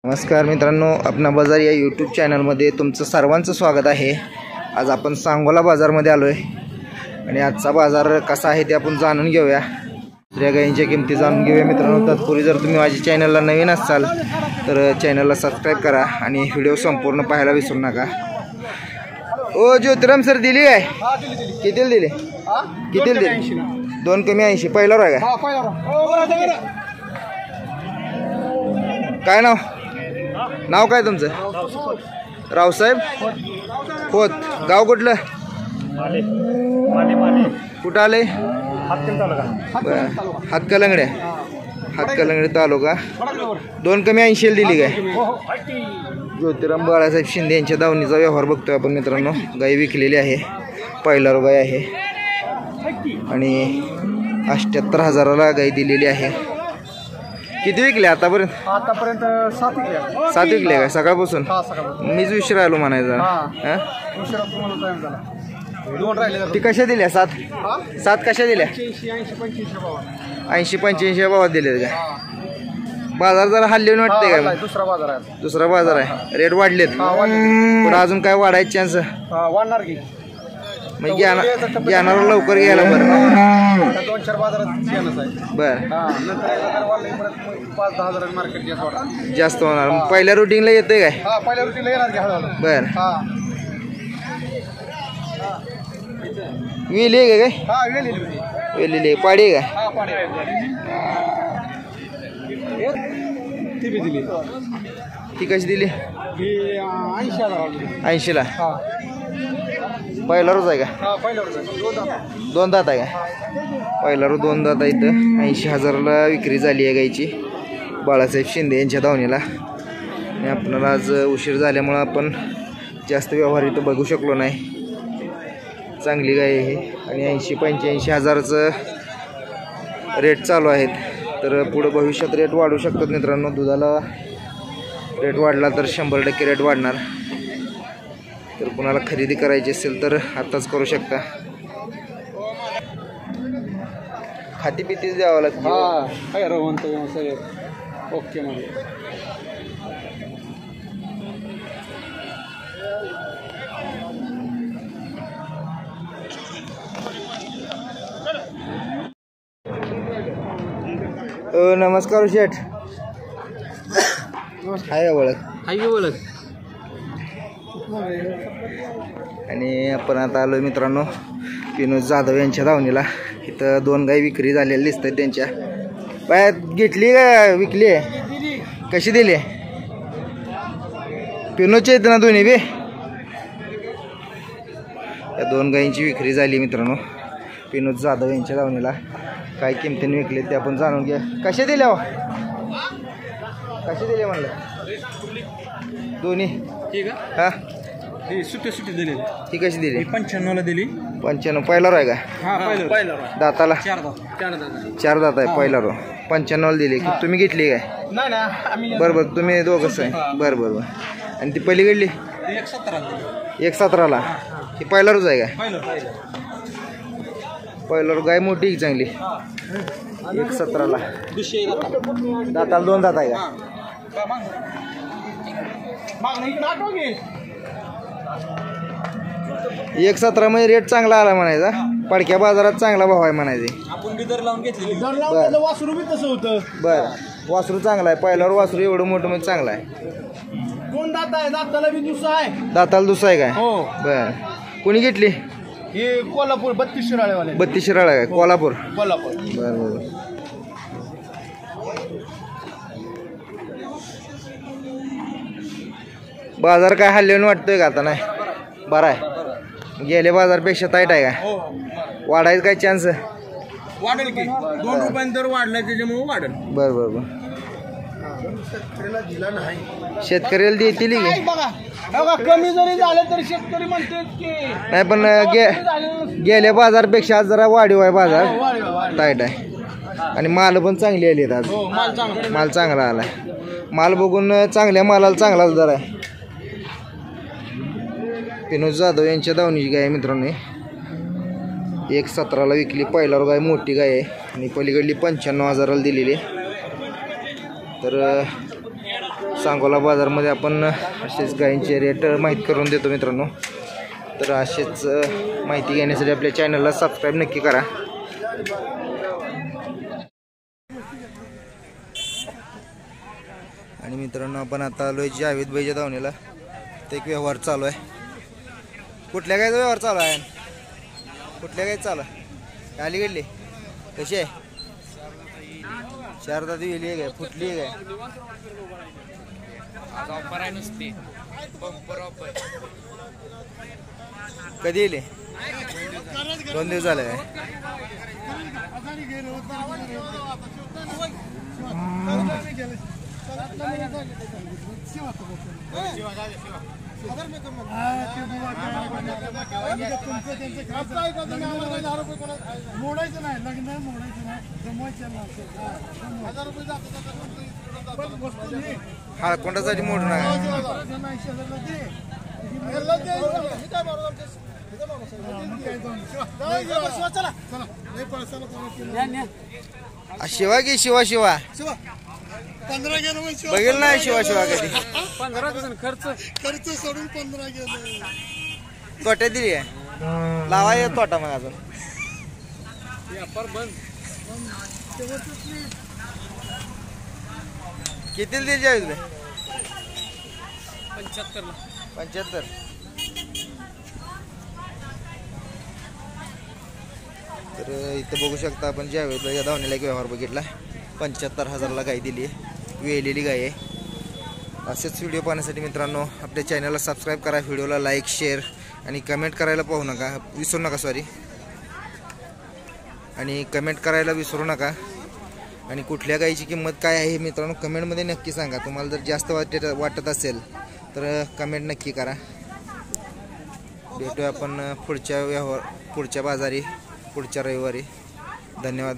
नमस्कार मित्रांनो, अपना बाजार या यूट्यूब चॅनलमध्ये तुमचं सर्वांचं स्वागत आहे। आज आपण सांगोला बाजारमध्ये आलो आहे आणि आजचा बाजार कसा आहे ते आपण जाणून घेऊया। दुसऱ्या गायींच्या किमती जाणून घेऊया मित्रांनो। तत्पूर्वी जर तुम्ही माझ्या चॅनलला नवीन असाल तर चॅनलला सबस्क्राईब करा आणि व्हिडिओ संपूर्ण पाहायला विसरू नका। ओ ज्योतिराम सर दिली आहे? कितीला दिली? कितीला दिली? 2 कमी 80 पहिला आहे का? काय नाव काय तुमचं? रावसाहेब खोत, गाव कुठलं? कुठं आले? हातकलंगडे तालुका। 2 कमी 80 दिली काय? ज्योतिराम बाळासाहेब शिंदे यांच्या दावणीचा व्यवहार बघतोय आपण मित्रांनो। गाय विकलेली आहे, पहिला गाय आहे आणि 78,000ला गाय दिलेली आहे। किती विकले आतापर्यंत? 7 विकले काय सकाळपासून? मीच उशीर आलो म्हणायचा। ती कशा दिल्या? 7 कशा दिल्या? 80-85 भावात दिले का? बाजार जरा हल्ले वाटते का? दुसरा बाजार आहे, रेट वाढलेत पण अजून काय वाढायचे चान्स? वाढणार की मग घेणार लवकर घ्यायला बरं। 2-4 बाजारात बर, 5-10 हजार मार्केट जास्त होणार। पहिल्या रुटीनला येते काय? पहिल्या रुटीनला येणार। बर, वेली आहे का काय? वेलेली पाडी आहे का? ती कशी दिली? 80ला। पहिला रोज आहे का? दोन दात आहे का? पहिला रोज 2 दात आहे। इथं 80,000ला विक्री झाली आहे गायची बाळासाहेब शिंदे यांच्या दावणीला। आणि आपल्याला आज उशीर झाल्यामुळं आपण जास्त व्यवहार इथं बघू शकलो नाही। चांगली गाय आहे आणि 80-85 हजाराचं रेट चालू आहेत। तर पुढं भविष्यात रेट वाढू शकतात मित्रांनो। दुधाला रेट वाढला तर 100% रेट वाढणार। तर कुणाला खरेदी करायची असेल तर आताच करू शकता। खाती पितीच द्यावं लागतं। ओके म्हणजे नमस्कार शेठ, हाय ओळख? आणि आपण आता आलो मित्रांनो विनोद जाधव यांच्या दावणीला। इथं 2 गाय विक्री झालेल्या दिसतात त्यांच्या। बाय घेतली का विकली? कशी दिली? पिनोच्या आहेत ना दोन्ही बी? या 2 गायींची विक्री झाली मित्रांनो विनोद जाधव यांच्या दावणीला। काय किमतीने विकले ते आपण जाणून घ्या। कशा दिल्या? कशा दिले म्हणलं दोन्ही? हा, सुट्टी दिली। ती कशी दिली? 95ला दिली। 95 पहिला रो आहे का? दाताला 4 दात आहे। पहिला रो 95ला दिली। तुम्ही घेतली काय? नाही, बरोबर, तुम्ही दोघंच आहे। बरं। आणि ती पलीकडली 117ला ही पहिला रोज आहे का? पहिला रो गाय मोठी की चांगली? 117ला दाताला 2 दात आहे का? 117 मध्ये रेट चांगला आला म्हणायचा। पडक्या बाजारात चांगला भाव आहे म्हणायचे। आपण दर लावून घेतली। वासरू बी तसं होतं। बरं, वासरू चांगला आहे। पहिल्यावर वासरू एवढं मोठं मध्ये चांगला आहे। 2 दात आहे, दाताला बी दुसरा आहे। दाताला दुसरा आहे काय? हो। बरं, कोणी घेतली? हे कोल्हापूर 32 शिराळेवाले। 32 शिराळा आहे कोल्हापूर? बरं। बाजार काय हल्ल्याने वाटतोय का आता? नाही, बरं आहे। गेले बाजारपेक्षा टाईट आहे का? वाढायचं काय चान्स? वाढेल की 2 रुपयांनी दर वाढलाय त्याच्यामुळे वाढेल। बरं। शेतकऱ्याला दिला नाही, शेतकऱ्याला देतील की? बघा कमी जरी झालं तरी शेतकरी म्हणतात की नाही, पण गेल्या बाजारपेक्षा आज जरा वाढीव आहे बाजार, टाईट आहे। आणि माल पण चांगली आली आज। माल चांगला आलाय। माल बघून चांगल्या मालाला चांगलाच दर आहे। विनोद जाधव यांच्या दावणीची गाय मित्रांनो 117ला विकली। पहिला गाय मोठी गाय आहे आणि पलीकडली 95,000ला दिलेली। तर सांगोला बाजारमध्ये आपण असेच गायींचे रेट माहीत करून देतो मित्रांनो. तर असेच माहिती घेण्यासाठी आपल्या चॅनलला सबस्क्राईब नक्की करा. आणि मित्रांनो आपण आता आलो आहे जावेद भाईच्या दावणीला. ते एक व्यवहार चालू आहे. कुठल्या गायचा व्यवहार चालू आहे? कुठल्या गायचं चालू आहे? अलीकडली कशी आहे? 4 दाती वेली आहे काय? फुटली आहे काय? कधी येईल? 2 दिवस झाले काय? मोडायचं नाही, लग्न मोडायचं नाही, जमवायचं हा कोणासाठी मोठं नाही. शिवा की शिवा शिवा 15 गेलो बघेल नाही शिवा शिवा कधी. 15 खर्च सोडून 15 गेलो. तोट्यात दिली आहे लावा येत तोटा मग अजून किती दिली जाईल? 75. तर इथं बघू शकता आपण ज्यावेळेला या धावणीला एक व्यवहार बघितला. 75,000ला गाय दिली आहे. वेलेली गाय आहे. असेच व्हिडिओ पाहण्यासाठी मित्रांनो आपल्या चॅनलला सबस्क्राईब करा. व्हिडिओला लाईक शेअर आणि कमेंट करायला विसरू नका. आणि कमेंट करायला विसरू नका. आणि कुठल्या गायीची किंमत काय आहे मित्रांनो कमेंटमध्ये नक्की सांगा. तुम्हाला जर जास्त वाटत असेल तर कमेंट नक्की करा. भेटूया आपण पुढच्या बाजारी पुढच्या रविवारी. धन्यवाद.